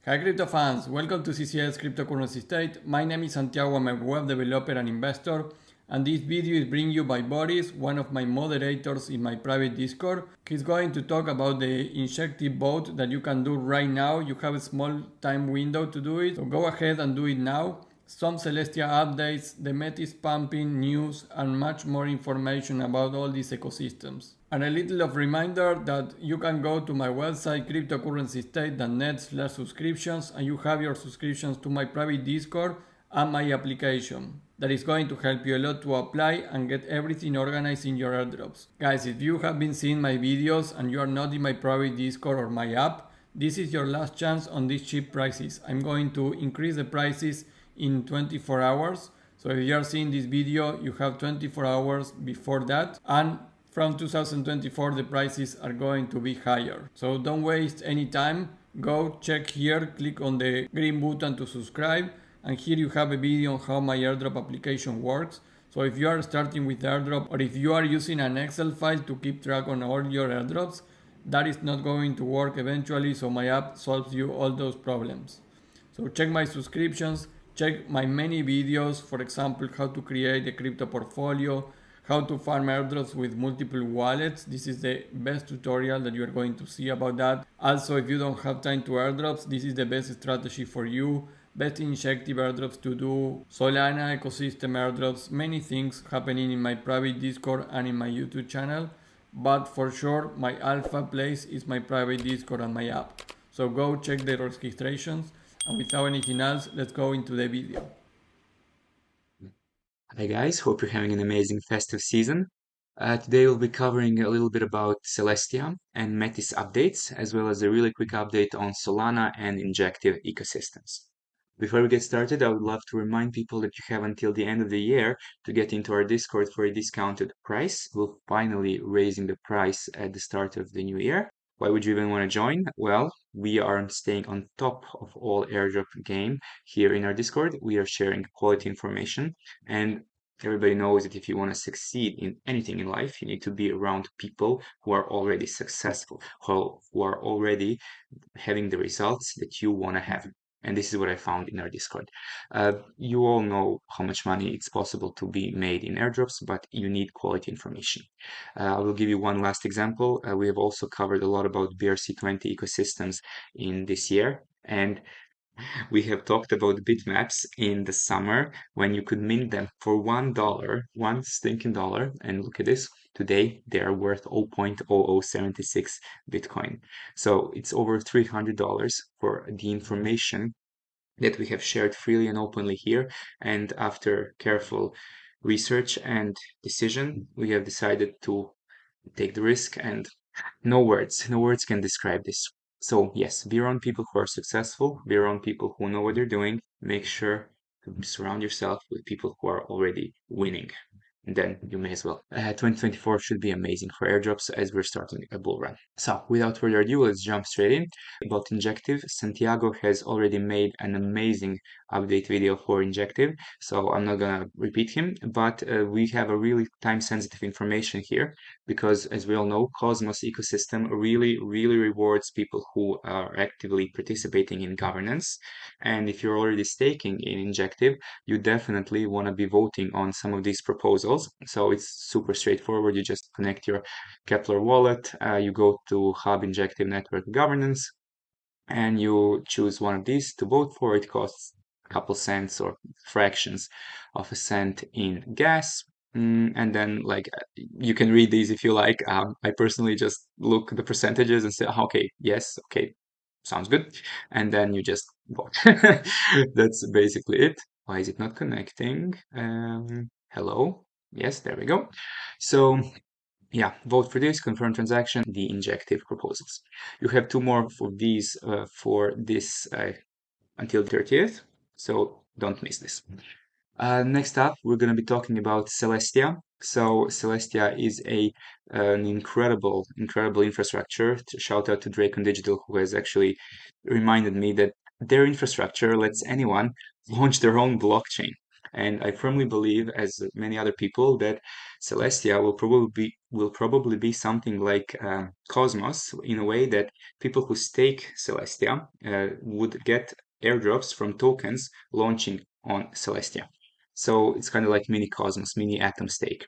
Hi crypto fans, welcome to CCS Cryptocurrency State. My name is Santiago, I'm a web developer and investor, and this video is brought you by Boris, one of my moderators in my private Discord. He's going to talk about the injective bot that you can do right now. You have a small time window to do it, so go ahead and do it now. Some Celestia updates, the Metis pumping news, and much more information about all these ecosystems. And a little of reminder that you can go to my website cryptocurrencystate.net/subscriptions and you have your subscriptions to my private Discord and my application. That is going to help you a lot to apply and get everything organized in your airdrops. Guys, if you have been seeing my videos and you are not in my private Discord or my app, this is your last chance on these cheap prices. I'm going to increase the prices in 24 hours. So if you are seeing this video, you have 24 hours before that. And from 2024, the prices are going to be higher. So don't waste any time. Go check here, click on the green button to subscribe. And here you have a video on how my airdrop application works. So if you are starting with airdrop or if you are using an Excel file to keep track on all your airdrops, that is not going to work eventually. So my app solves you all those problems. So check my subscriptions, check my many videos, for example, how to create a crypto portfolio, how to farm airdrops with multiple wallets. This is the best tutorial that you are going to see about that. Also, if you don't have time to airdrops, this is the best strategy for you. Best injective airdrops to do, Solana ecosystem airdrops, many things happening in my private Discord and in my YouTube channel. But for sure, my alpha place is my private Discord and my app. So go check the registrations. And without anything else, let's go into the video. Hi guys, hope you're having an amazing festive season. Today we'll be covering a little bit about Celestia and Metis updates, as well as a really quick update on Solana and Injective ecosystems. Before we get started, I would love to remind people that you have until the end of the year to get into our Discord for a discounted price. We're finally raising the price at the start of the new year. Why would you even want to join? Well, we are staying on top of all airdrop game here in our Discord. We are sharing quality information, and everybody knows that if you want to succeed in anything in life, you need to be around people who are already successful, who are already having the results that you want to have. And this is what I found in our Discord. You all know how much money it's possible to be made in airdrops, but you need quality information. I will give you one last example. We have also covered a lot about BRC20 ecosystems in this year. And we have talked about bitmaps in the summer when you could mint them for $1, one stinking dollar. And look at this. Today, they are worth 0.0076 Bitcoin. So it's over $300 for the information that we have shared freely and openly here. And after careful research and decision, we have decided to take the risk, and no words can describe this. So yes, be around people who are successful, be around people who know what they're doing. Make sure to surround yourself with people who are already winning. And then you may as well. 2024 should be amazing for airdrops as we're starting a bull run. So without further ado, let's jump straight in. About Injective, Santiago has already made an amazing update video for Injective, so I'm not gonna repeat him, but we have a really time-sensitive information here because, as we all know, Cosmos ecosystem really rewards people who are actively participating in governance. And if you're already staking in Injective, you definitely want to be voting on some of these proposals. So it's super straightforward. You just connect your Kepler wallet, you go to Hub Injective Network Governance, and you choose one of these to vote for. It costs a couple cents or fractions of a cent in gas. And then, like, you can read these if you like. I personally just look at the percentages and say, okay, yes, okay, sounds good. And then you just vote. That's basically it. Why is it not connecting? Hello? Yes, there we go. So yeah, vote for this, confirm transaction, the injective proposals. You have two more of these for this until the 30th, so don't miss this. Next up, we're going to be talking about Celestia. So Celestia is an incredible infrastructure. Shout out to Dracon Digital, who has actually reminded me that their infrastructure lets anyone launch their own blockchain. And I firmly believe, as many other people, that Celestia will probably be something like Cosmos, in a way that people who stake Celestia would get airdrops from tokens launching on Celestia. So it's kind of like mini Cosmos, mini Atom stake.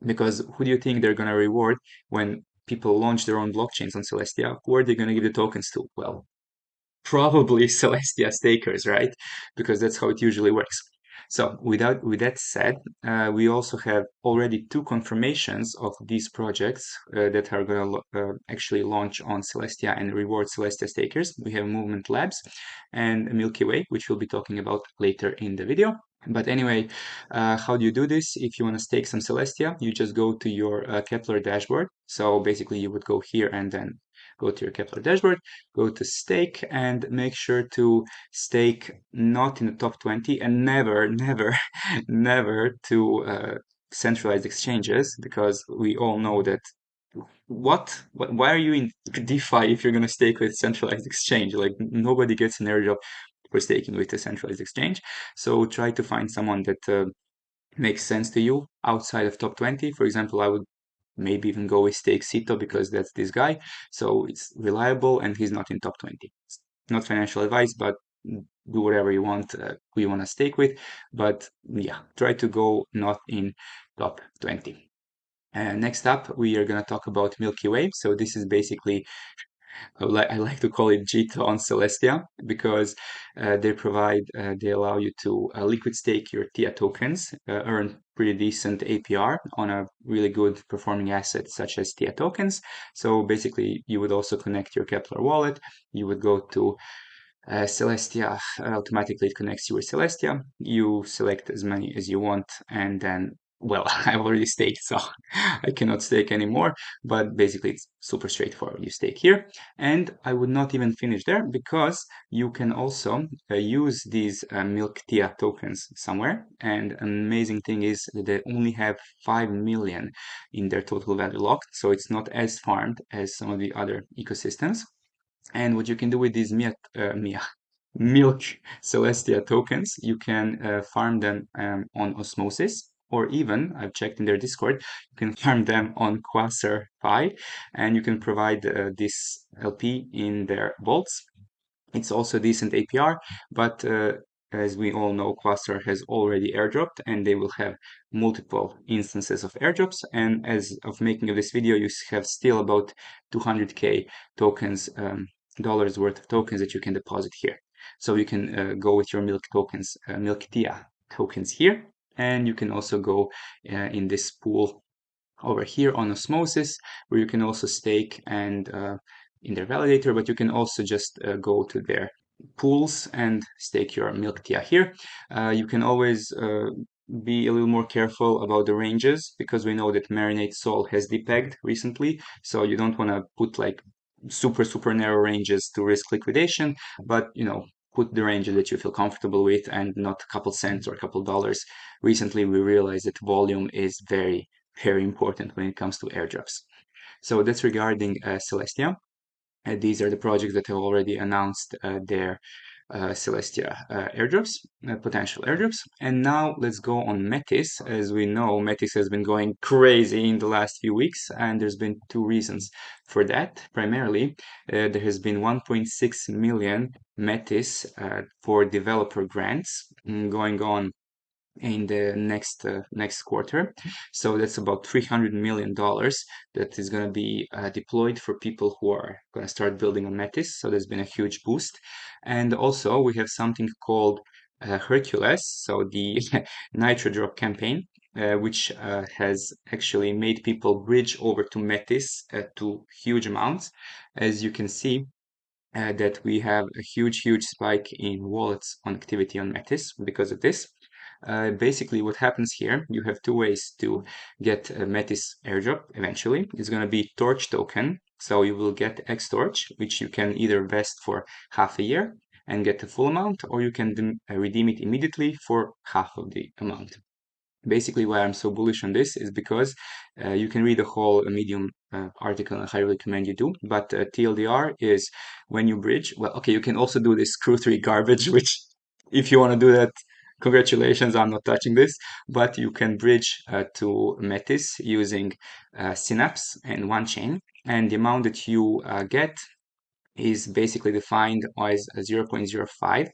Because who do you think they're going to reward when people launch their own blockchains on Celestia? Who are they going to give the tokens to? Well, probably Celestia stakers, right? Because that's how it usually works. So with that said, we also have already 2 confirmations of these projects that are going to actually launch on Celestia and reward Celestia stakers. We have Movement Labs and Milky Way, which we'll be talking about later in the video. But anyway, how do you do this? If you want to stake some Celestia, you just go to your Kepler dashboard. So basically you would go here and then go to your Kepler dashboard, go to stake, and make sure to stake not in the top 20 and never, never, never to centralized exchanges, because we all know that why are you in DeFi if you're going to stake with centralized exchange? Like, nobody gets an airdrop for staking with a centralized exchange. So try to find someone that makes sense to you outside of top 20. For example, I would maybe even go with stake Zeta, because that's this guy. So it's reliable and he's not in top 20. It's not financial advice, but do whatever you want, who you want to stake with. But yeah, try to go not in top 20. Next up, we are going to talk about Milky Way. So this is basically, I like to call it Jita on Celestia, because they allow you to liquid stake your TIA tokens, earn pretty decent APR on a really good performing asset such as TIA tokens. So basically, you would also connect your Kepler wallet. You would go to Celestia, automatically it connects you with Celestia. You select as many as you want, and then, well, I've already staked, so I cannot stake anymore, but basically it's super straightforward. You stake here, and I would not even finish there, because you can also use these Milk TIA tokens somewhere, and an amazing thing is that they only have 5 million in their total value locked, so it's not as farmed as some of the other ecosystems. And what you can do with these Milk Celestia tokens, you can farm them on Osmosis, or even, I've checked in their Discord, you can farm them on Quasar Pi, and you can provide this LP in their vaults. It's also decent APR, but as we all know, Quasar has already airdropped, and they will have multiple instances of airdrops. And as of making of this video, you have still about 200k tokens, dollars worth of tokens that you can deposit here. So you can go with your Milk tokens, Milk TIA tokens here, and you can also go in this pool over here on Osmosis, where you can also stake and in their validator, but you can also just go to their pools and stake your Milk TIA here. You can always be a little more careful about the ranges, because we know that Marinate SOL has depegged recently, so you don't want to put like super narrow ranges to risk liquidation, but put the ranges that you feel comfortable with, and not a couple cents or a couple dollars. Recently, we realized that volume is very important when it comes to airdrops. So that's regarding Celestia. These are the projects that have already announced their Celestia airdrops, potential airdrops. And now let's go on Metis. As we know, Metis has been going crazy in the last few weeks, and there's been 2 reasons for that. Primarily, there has been 1.6 million Metis for developer grants going on in the next quarter. So that's about $300 million that is going to be deployed for people who are going to start building on Metis. So there's been a huge boost. And also we have something called Hercules, so the Nitro Drop campaign, which has actually made people bridge over to Metis to huge amounts. As you can see, that we have a huge spike in wallets on activity on Metis because of this. Basically, what happens here, you have 2 ways to get a Metis airdrop eventually. It's going to be Torch token. So you will get X-Torch, which you can either vest for half a year and get the full amount, or you can redeem it immediately for half of the amount. Basically, why I'm so bullish on this is because you can read the whole Medium article, and I highly recommend you do. But TLDR is when you bridge. Well, okay, you can also do this Crew 3 garbage, which if you want to do that, congratulations, I'm not touching this, but you can bridge to Metis using Synapse and one chain, and the amount that you get is basically defined as 0.05.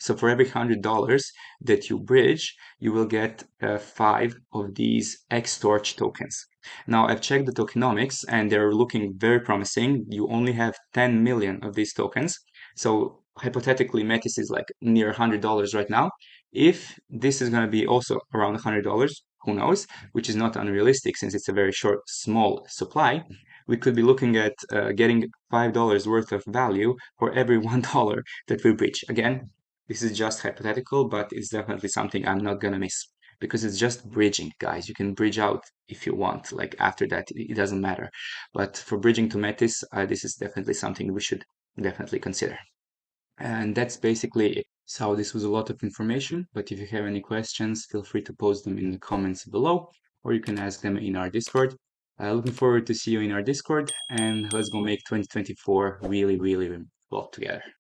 So for every $100 that you bridge, you will get 5 of these XTorch tokens. Now I've checked the tokenomics and they're looking very promising. You only have 10 million of these tokens. So hypothetically, Metis is like near $100 right now. If this is going to be also around $100, who knows, which is not unrealistic since it's a very short, small supply, we could be looking at getting $5 worth of value for every $1 that we bridge. Again, this is just hypothetical, but it's definitely something I'm not gonna miss because it's just bridging, guys. You can bridge out if you want, like after that, it doesn't matter. But for bridging to Metis, this is definitely something we should definitely consider. And that's basically it. So this was a lot of information, but if you have any questions, feel free to post them in the comments below, or you can ask them in our Discord. Looking forward to see you in our Discord, and let's go make 2024 really, really well together.